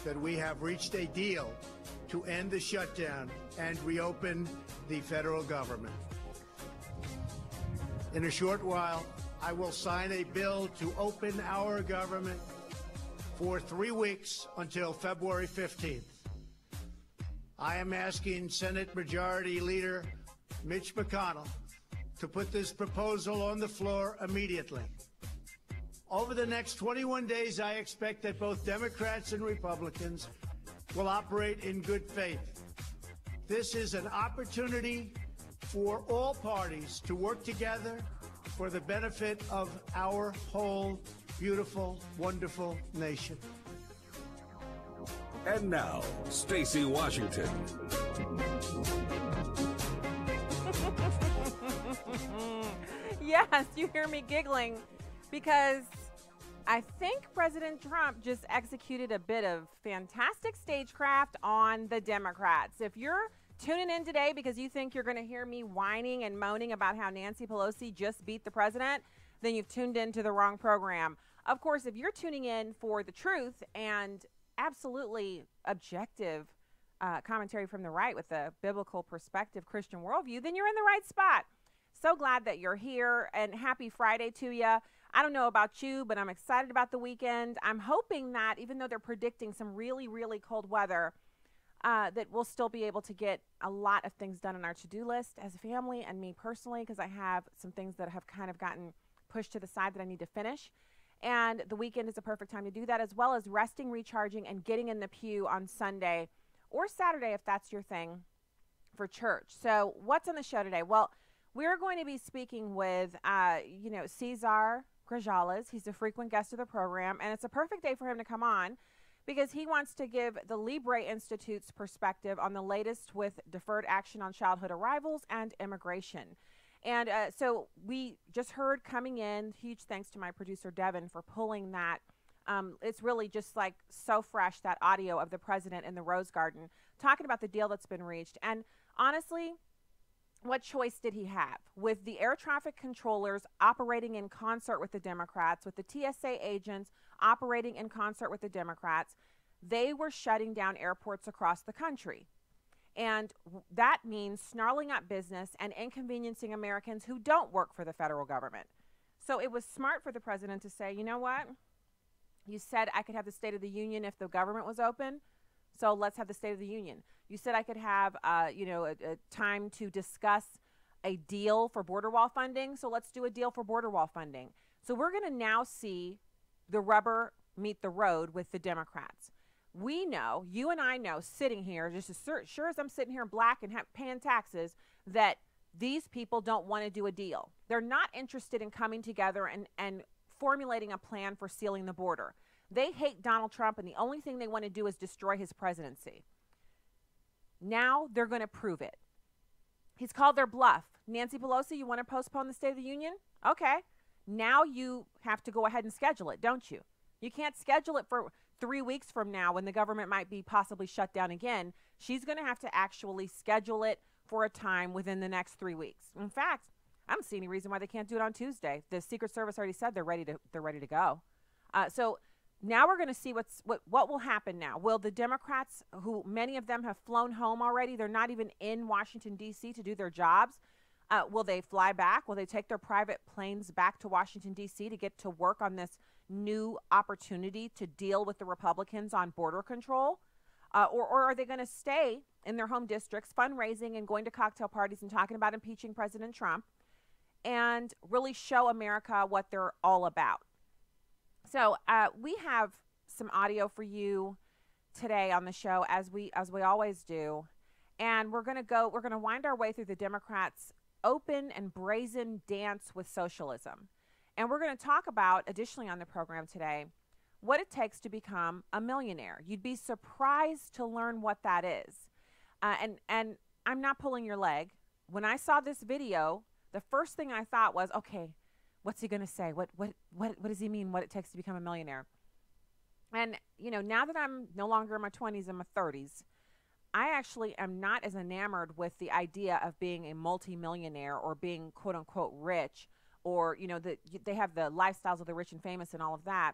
that we have reached a deal to end the shutdown and reopen the federal government. In a short while, I will sign a bill to open our government for 3 weeks until February 15th. I am asking Senate Majority Leader Mitch McConnell to put this proposal on the floor immediately. Over the next 21 days, I expect that both Democrats and Republicans will operate in good faith. This is an opportunity for all parties to work together for the benefit of our whole beautiful, wonderful nation. And now, Stacey Washington. Yes, you hear me giggling because I think President Trump just executed a bit of fantastic stagecraft on the Democrats. If you're tuning in today because you think you're going to hear me whining and moaning about how Nancy Pelosi just beat the president, then you've tuned into the wrong program. Of course, if you're tuning in for the truth and absolutely objective commentary from the right with a biblical perspective, Christian worldview, then you're in the right spot. So glad that you're here, and happy Friday to you. I don't know about you, but I'm excited about the weekend. I'm hoping that even though they're predicting some really, really cold weather, that we'll still be able to get a lot of things done on our to-do list as a family and me personally, because I have some things that have kind of gotten pushed to the side that I need to finish. And the weekend is a perfect time to do that, as well as resting, recharging, and getting in the pew on Sunday or Saturday if that's your thing for church. So what's on the show today? Well, we're going to be speaking with, Cesar Grajales. He's a frequent guest of the program, and it's a perfect day for him to come on because he wants to give the Libre Institute's perspective on the latest with deferred action on childhood arrivals and immigration. And so we just heard coming in, huge thanks to my producer, Devin, for pulling that. It's really just like so fresh, that audio of the president in the Rose Garden talking about the deal that's been reached. And honestly, what choice did he have? With the air traffic controllers operating in concert with the Democrats, with the TSA agents operating in concert with the Democrats, they were shutting down airports across the country. And that means snarling up business and inconveniencing Americans who don't work for the federal government. So it was smart for the president to say, you know what? You said I could have the State of the Union if the government was open. So let's have the State of the Union. You said I could have, a time to discuss a deal for border wall funding. So let's do a deal for border wall funding. So we're going to now see the rubber meet the road with the Democrats. We know, you and I know, sitting here, just as sure as I'm sitting here in black and paying taxes, that these people don't want to do a deal. They're not interested in coming together and formulating a plan for sealing the border. They hate Donald Trump, and the only thing they want to do is destroy his presidency. Now they're going to prove it. He's called their bluff. Nancy Pelosi, you want to postpone the State of the Union? Okay. Now you have to go ahead and schedule it, don't you? You can't schedule it for 3 weeks from now when the government might be possibly shut down again. She's going to have to actually schedule it for a time within the next 3 weeks. In fact, I don't see any reason why they can't do it on Tuesday. The Secret Service already said they're ready to go. So now we're going to see what will happen now. Will the Democrats, who many of them have flown home already, they're not even in Washington, D.C. to do their jobs, will they fly back? Will they take their private planes back to Washington, D.C. to get to work on this new opportunity to deal with the Republicans on border control? Or are they going to stay in their home districts, fundraising and going to cocktail parties and talking about impeaching President Trump and really show America what they're all about? So we have some audio for you today on the show, as we always do. And we're going to wind our way through the Democrats' open and brazen dance with socialism. And we're going to talk about, additionally on the program today, what it takes to become a millionaire. You'd be surprised to learn what that is. And I'm not pulling your leg. When I saw this video, the first thing I thought was, okay, what's he going to say? What does he mean, what it takes to become a millionaire? And, now that I'm no longer in my 20s and my 30s, I actually am not as enamored with the idea of being a multimillionaire or being quote-unquote rich, or, they have the lifestyles of the rich and famous and all of that,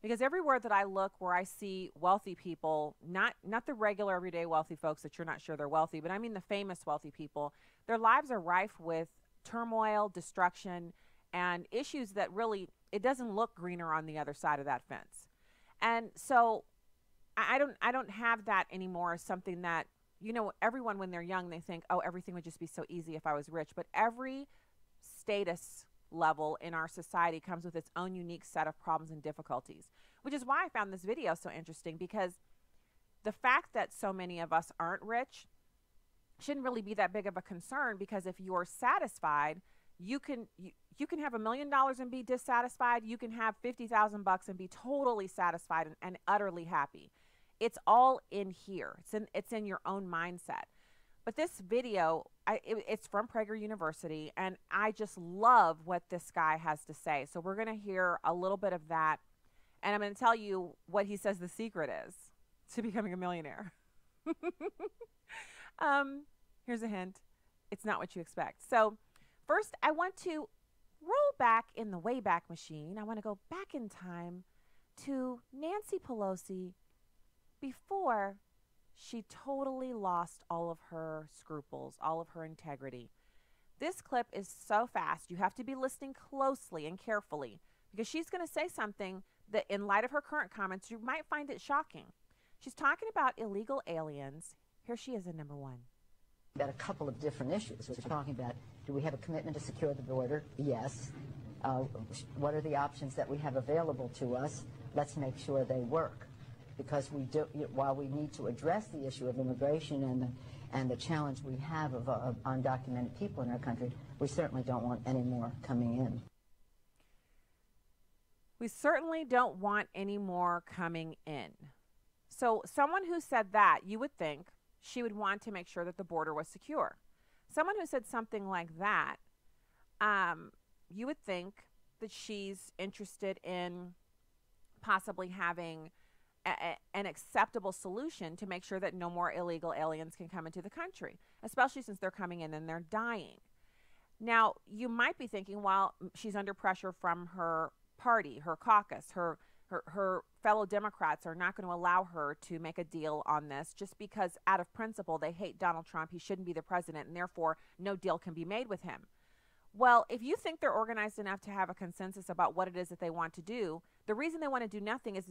Because everywhere that I look where I see wealthy people, not the regular everyday wealthy folks that you're not sure they're wealthy, but I mean the famous wealthy people, their lives are rife with turmoil, destruction, and issues that really, it doesn't look greener on the other side of that fence. And so I don't have that anymore as something that, everyone when they're young, they think, oh, everything would just be so easy if I was rich. But every status level in our society comes with its own unique set of problems and difficulties, which is why I found this video so interesting, because the fact that so many of us aren't rich shouldn't really be that big of a concern, because if you're satisfied, you can have $1 million and be dissatisfied. You can have $50,000 and be totally satisfied and utterly happy. It's all in here. It's in your own mindset. But this video, it's from Prager University, and I just love what this guy has to say. So we're going to hear a little bit of that, and I'm going to tell you what he says the secret is to becoming a millionaire. Here's a hint. It's not what you expect. So first, I want to roll back in the Wayback Machine. I want to go back in time to Nancy Pelosi before she totally lost all of her scruples, all of her integrity. This clip is so fast. You have to be listening closely and carefully, because she's going to say something that, in light of her current comments, you might find it shocking. She's talking about illegal aliens. Here she is in number one. About a couple of different issues. We're talking about, do we have a commitment to secure the border? Yes. What are the options that we have available to us? Let's make sure they work. Because while we need to address the issue of immigration and the challenge we have of undocumented people in our country, we certainly don't want any more coming in. We certainly don't want any more coming in. So someone who said that, you would think she would want to make sure that the border was secure. Someone who said something like that, you would think that she's interested in possibly having an acceptable solution to make sure that no more illegal aliens can come into the country, especially since they're coming in and they're dying. Now, you might be thinking, well, she's under pressure from her party, her caucus, her fellow Democrats are not going to allow her to make a deal on this just because, out of principle, they hate Donald Trump. He shouldn't be the president, and therefore no deal can be made with him. Well, if you think they're organized enough to have a consensus about what it is that they want to do, the reason they want to do nothing is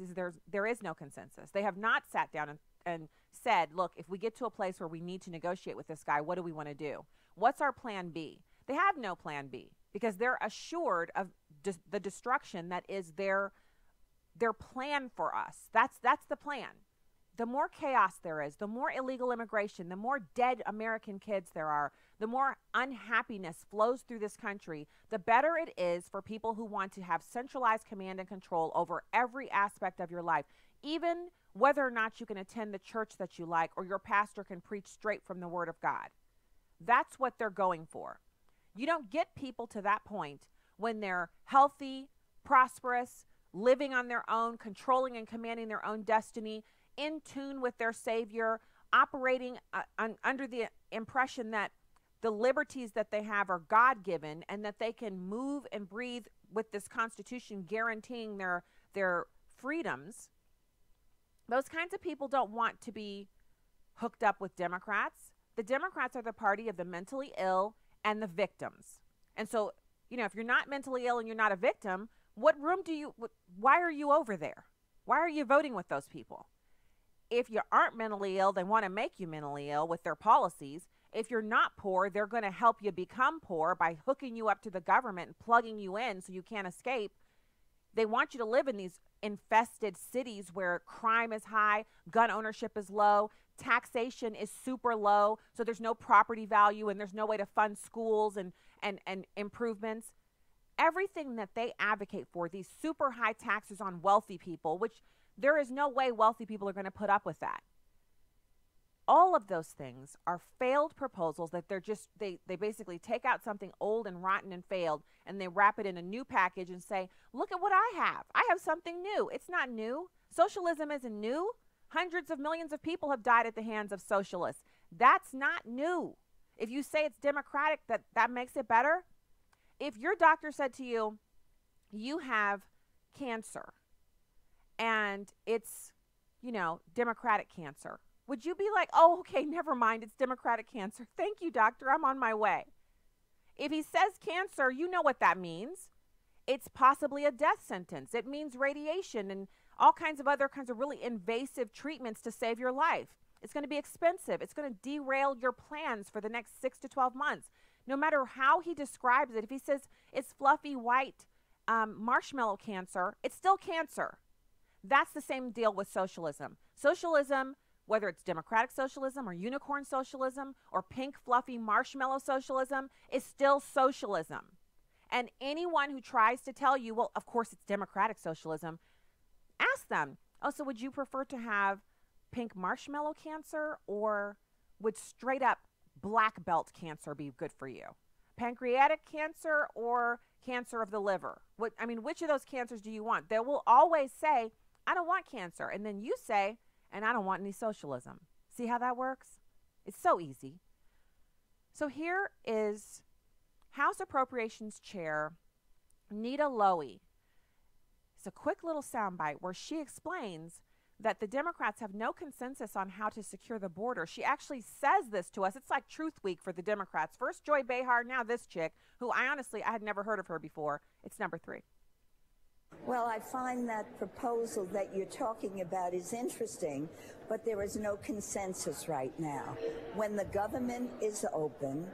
there is no consensus. They have not sat down and said, look, if we get to a place where we need to negotiate with this guy, what do we want to do? What's our plan B? They have no plan B, because they're assured of the destruction that is their plan for us. That's the plan. The more chaos there is, the more illegal immigration, the more dead American kids there are, the more unhappiness flows through this country, the better it is for people who want to have centralized command and control over every aspect of your life, even whether or not you can attend the church that you like or your pastor can preach straight from the Word of God. That's what they're going for. You don't get people to that point when they're healthy, prosperous, living on their own, controlling and commanding their own destiny, in tune with their Savior, operating under the impression that the liberties that they have are God-given and that they can move and breathe with this Constitution guaranteeing their freedoms. Those kinds of people don't want to be hooked up with Democrats. The Democrats are the party of the mentally ill and the victims. And so, if you're not mentally ill and you're not a victim, why are you over there? Why are you voting with those people? If you aren't mentally ill, they want to make you mentally ill with their policies. If you're not poor, they're going to help you become poor by hooking you up to the government and plugging you in so you can't escape. They want you to live in these infested cities where crime is high, gun ownership is low, taxation is super low, so there's no property value and there's no way to fund schools and improvements. Everything that they advocate for, these super high taxes on wealthy people, which there is no way wealthy people are going to put up with that. All of those things are failed proposals that they basically take out something old and rotten and failed and they wrap it in a new package and say, look at what I have. I have something new. It's not new. Socialism isn't new. Hundreds of millions of people have died at the hands of socialists. That's not new. If you say it's democratic, that makes it better. If your doctor said to you, you have cancer, and it's, Democratic cancer, would you be like, oh, okay, never mind, it's Democratic cancer. Thank you, doctor, I'm on my way. If he says cancer, you know what that means. It's possibly a death sentence. It means radiation and all kinds of other kinds of really invasive treatments to save your life. It's going to be expensive. It's going to derail your plans for the next 6 to 12 months. No matter how he describes it, if he says it's fluffy white marshmallow cancer, it's still cancer. That's the same deal with socialism. Socialism, whether it's democratic socialism or unicorn socialism or pink fluffy marshmallow socialism, is still socialism. And anyone who tries to tell you, well, of course it's democratic socialism, ask them, oh, so would you prefer to have pink marshmallow cancer, or would straight up black belt cancer be good for you? Pancreatic cancer or cancer of the liver? Which of those cancers do you want? They will always say, I don't want cancer. And then you say, and I don't want any socialism. See how that works? It's so easy. So here is House Appropriations Chair Nita Lowey. It's a quick little soundbite where she explains that the Democrats have no consensus on how to secure the border. She actually says this to us. It's like Truth Week for the Democrats. First Joy Behar, now this chick, who I had never heard of her before. It's number 3. Well, I find that proposal that you're talking about is interesting, but there is no consensus right now. When the government is open,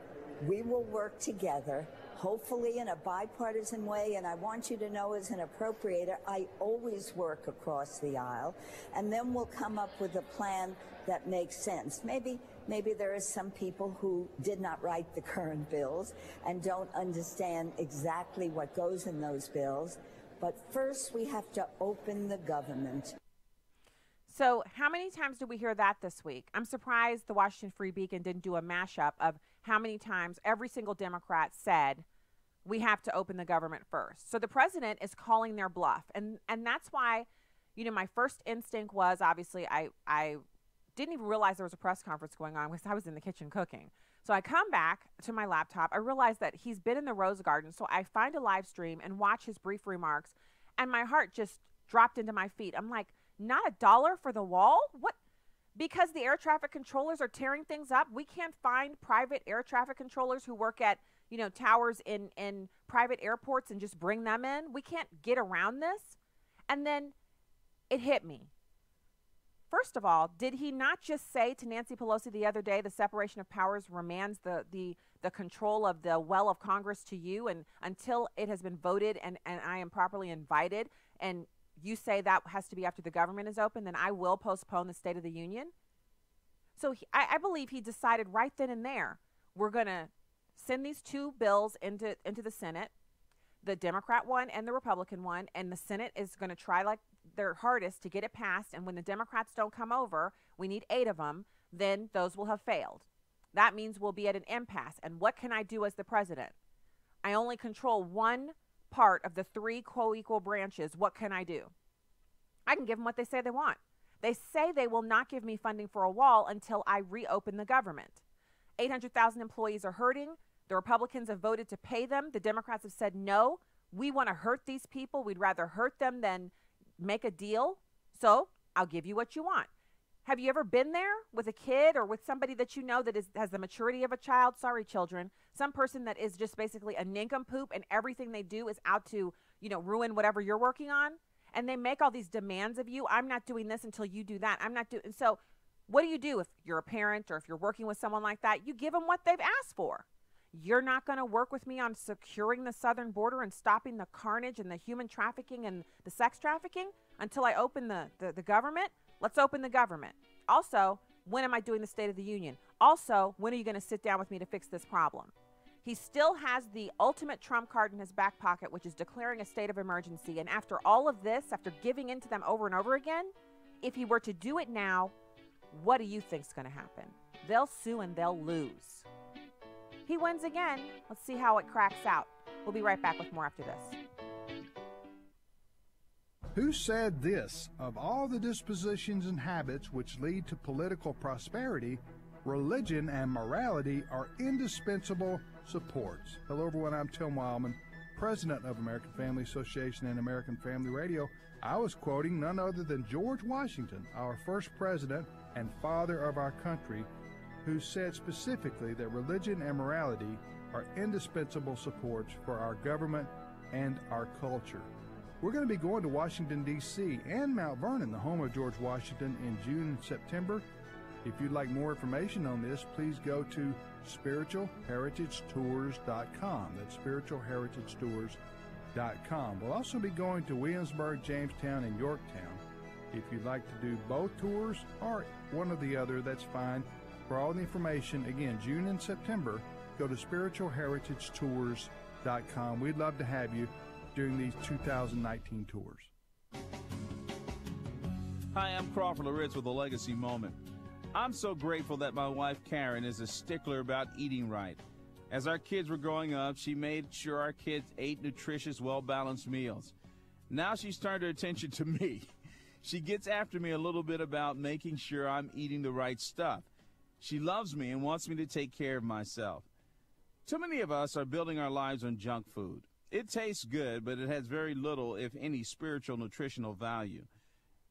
we will work together, hopefully in a bipartisan way, and I want you to know, as an appropriator, I always work across the aisle, and then we'll come up with a plan that makes sense. Maybe there are some people who did not write the current bills and don't understand exactly what goes in those bills, but first we have to open the government. So how many times did we hear that this week? I'm surprised the Washington Free Beacon didn't do a mashup of how many times every single Democrat said we have to open the government first. So the president is calling their bluff. And that's why, my first instinct was, obviously, I didn't even realize there was a press conference going on because I was in the kitchen cooking. So I come back to my laptop. I realize that he's been in the Rose Garden. So I find a live stream and watch his brief remarks. And my heart just dropped into my feet. I'm like, not $1 for the wall? What? Because the air traffic controllers are tearing things up, we can't find private air traffic controllers who work at, towers in private airports and just bring them in. We can't get around this. And then it hit me. First of all, did he not just say to Nancy Pelosi the other day, the separation of powers remands the control of the well of Congress to you, and until it has been voted and I am properly invited, and you say that has to be after the government is open, then I will postpone the State of the Union? So I believe he decided right then and there, we're going to send these 2 bills into the Senate, the Democrat one and the Republican one, and the Senate is going to try like their hardest to get it passed. And when the Democrats don't come over, we need 8 of them, then those will have failed. That means we'll be at an impasse. And what can I do as the president? I only control one part of the 3 co-equal branches. What can I do? I can give them what they say they want. They say they will not give me funding for a wall until I reopen the government. 800,000 employees are hurting. The Republicans have voted to pay them. The Democrats have said, no, we want to hurt these people. We'd rather hurt them than make a deal. So I'll give you what you want. Have you ever been there with a kid or with somebody that you know that has the maturity of a child? Sorry, children. Some person that is just basically a nincompoop and everything they do is out to, ruin whatever you're working on. And they make all these demands of you. I'm not doing this until you do that. I'm not doing. So what do if you're a parent or if you're working with someone like that? You give them what they've asked for. You're not going to work with me on securing the southern border and stopping the carnage and the human trafficking and the sex trafficking until I open the government? Let's open the government. Also, when am I doing the State of the Union? Also, when are you going to sit down with me to fix this problem? He still has the ultimate trump card in his back pocket, which is declaring a state of emergency. And after all of this, after giving in to them over and over again, if he were to do it now, what do you think's going to happen? They'll sue and they'll lose. He wins again. Let's see how it cracks out. We'll be right back with more after this. Who said this? Of all the dispositions and habits which lead to political prosperity, religion and morality are indispensable supports. Hello everyone, I'm Tim Wildman, president of American Family Association and American Family Radio, I was quoting none other than George Washington, our first president and father of our country, who said specifically that religion and morality are indispensable supports for our government and our culture. We're going to be going to Washington, D.C. and Mount Vernon, the home of George Washington, in June and September. If you'd like more information on this, please go to spiritualheritagetours.com. That's spiritualheritagetours.com. We'll also be going to Williamsburg, Jamestown, and Yorktown. If you'd like to do both tours or one or the other, that's fine. For all the information, again, June and September, go to spiritualheritagetours.com. We'd love to have you during these 2019 tours. Hi, I'm Crawford Loritz with a Legacy Moment. I'm so grateful that my wife Karen is a stickler about eating right. As our kids were growing up, she made sure our kids ate nutritious, well-balanced meals. Now she's turned her attention to me. She gets after me a little bit about making sure I'm eating the right stuff. She loves me and wants me to take care of myself. Too many of us are building our lives on junk food. It tastes good, but it has very little, if any, spiritual nutritional value.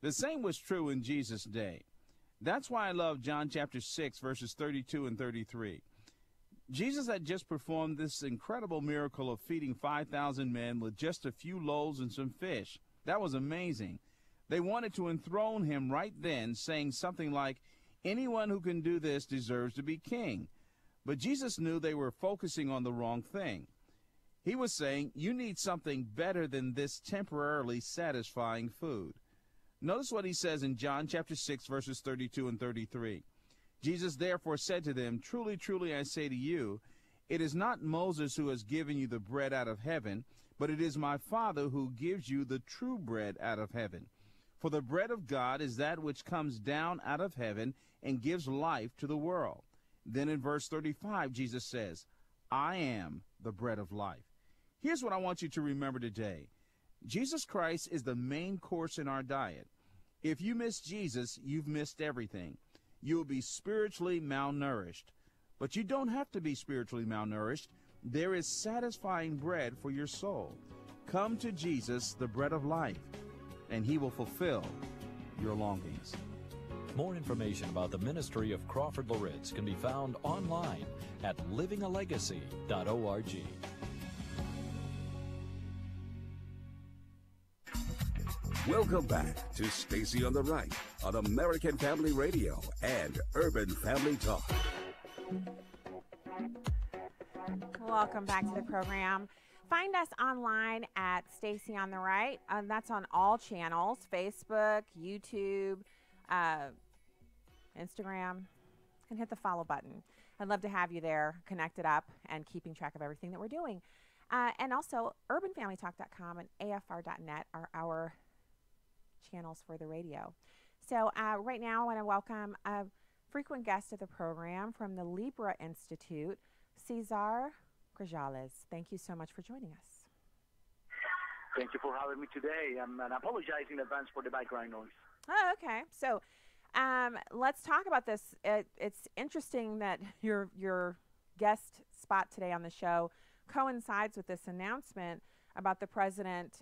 The same was true in Jesus' day. That's why I love John chapter 6, verses 32 and 33. Jesus had just performed this incredible miracle of feeding 5,000 men with just a few loaves and some fish. That was amazing. They wanted to enthrone him right then, saying something like, "Anyone who can do this deserves to be king." But Jesus knew they were focusing on the wrong thing. He was saying, you need something better than this temporarily satisfying food. Notice what he says in John chapter 6, verses 32 and 33. Jesus therefore said to them, "Truly, truly, I say to you, it is not Moses who has given you the bread out of heaven, but it is my Father who gives you the true bread out of heaven. For the bread of God is that which comes down out of heaven and gives life to the world." Then in verse 35, Jesus says, "I am the bread of life." Here's what I want you to remember today. Jesus Christ is the main course in our diet. If you miss Jesus, you've missed everything. You will be spiritually malnourished. But you don't have to be spiritually malnourished. There is satisfying bread for your soul. Come to Jesus, the bread of life, and he will fulfill your longings. More information about the ministry of Crawford Loritz can be found online at livingalegacy.org. Welcome back to Stacy on the Right on American Family Radio and Urban Family Talk. Welcome back to the program. Find us online at Stacy on the Right. That's on all channels, Facebook, YouTube, Instagram, and hit the follow button. I'd love to have you there, connected up, and keeping track of everything that we're doing. And also, urbanfamilytalk.com and afr.net are our channels for the radio. So right now I want to welcome a frequent guest of the program from the Libre Institute, Cesar Grajales. Thank you so much for joining us. Thank you for having me today. And I apologize in advance for the background noise. Oh, okay. So let's talk about this. It's interesting that your guest spot today on the show coincides with this announcement about the president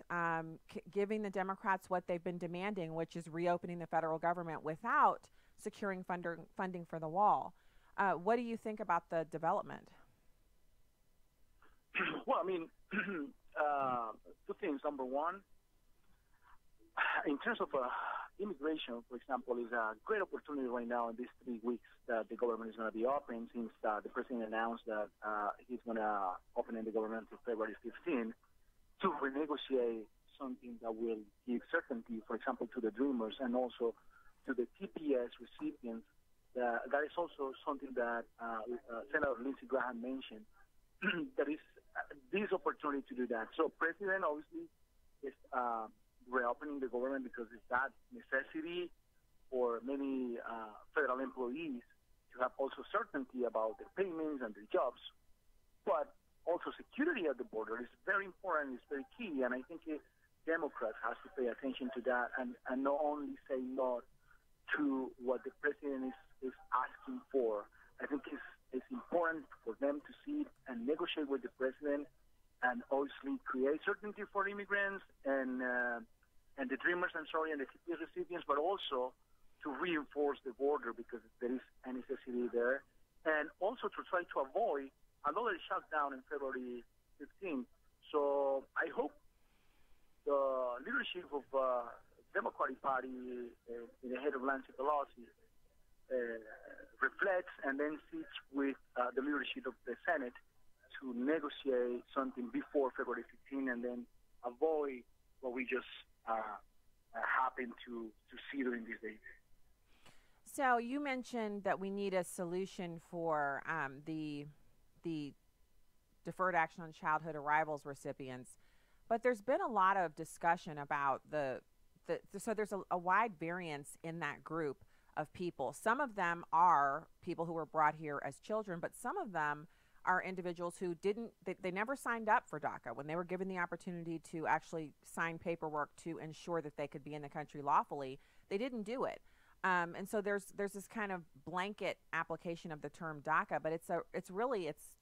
giving the Democrats what they've been demanding, which is reopening the federal government without securing funding for the wall. What do you think about the development? Well, I mean, two things. Number one, in terms of immigration, for example, is a great opportunity right now in these 3 weeks that the government is going to be open, since the president announced that he's going to open the government until February 15. To renegotiate something that will give certainty, for example, to the dreamers and also to the TPS recipients. That is also something that Senator Lindsey Graham mentioned. There is this opportunity to do that. So President obviously is reopening the government because it's that necessity for many federal employees to have also certainty about their payments and their jobs. But also, security at the border is very important, it's very key, and I think Democrats have to pay attention to that and not only say no to what the president is asking for. I think it's important for them to sit and negotiate with the president and obviously create certainty for immigrants and the dreamers, and the CPS recipients, but also to reinforce the border because there is a necessity there, and also to try to avoid another shutdown in February 15th. So I hope the leadership of Democratic Party in the head of Nancy Pelosi reflects and then sits with the leadership of the Senate to negotiate something before February 15 and then avoid what we just happened to see during these days. So you mentioned that we need a solution for the Deferred Action on Childhood Arrivals recipients, but there's been a lot of discussion about so there's a wide variance in that group of people. Some of them are people who were brought here as children, but some of them are individuals who they never signed up for DACA. When they were given the opportunity to actually sign paperwork to ensure that they could be in the country lawfully, they didn't do it. And so there's this kind of blanket application of the term DACA, but it's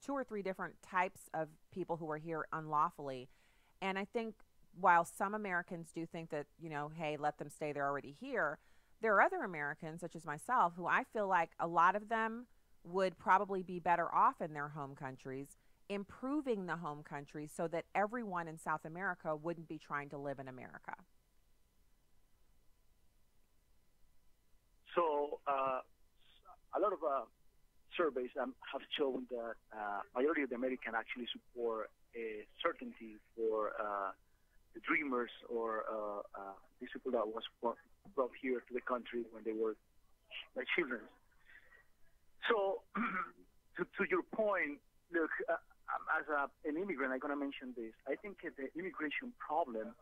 two or three different types of people who are here unlawfully. And I think while some Americans do think that, hey, let them stay, they're already here, there are other Americans, such as myself, who I feel like a lot of them would probably be better off in their home countries, improving the home countries so that everyone in South America wouldn't be trying to live in America. So a lot of surveys have shown that majority of the Americans actually support a certainty for the dreamers or these people that was brought here to the country when they were children. So to your point, look, as an immigrant, I'm going to mention this. I think the immigration problem,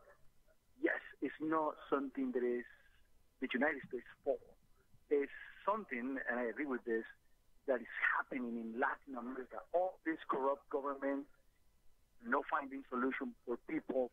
yes, is not something that is the United States' fault. It's something, and I agree with this, that is happening in Latin America. All this corrupt government, no finding solution for people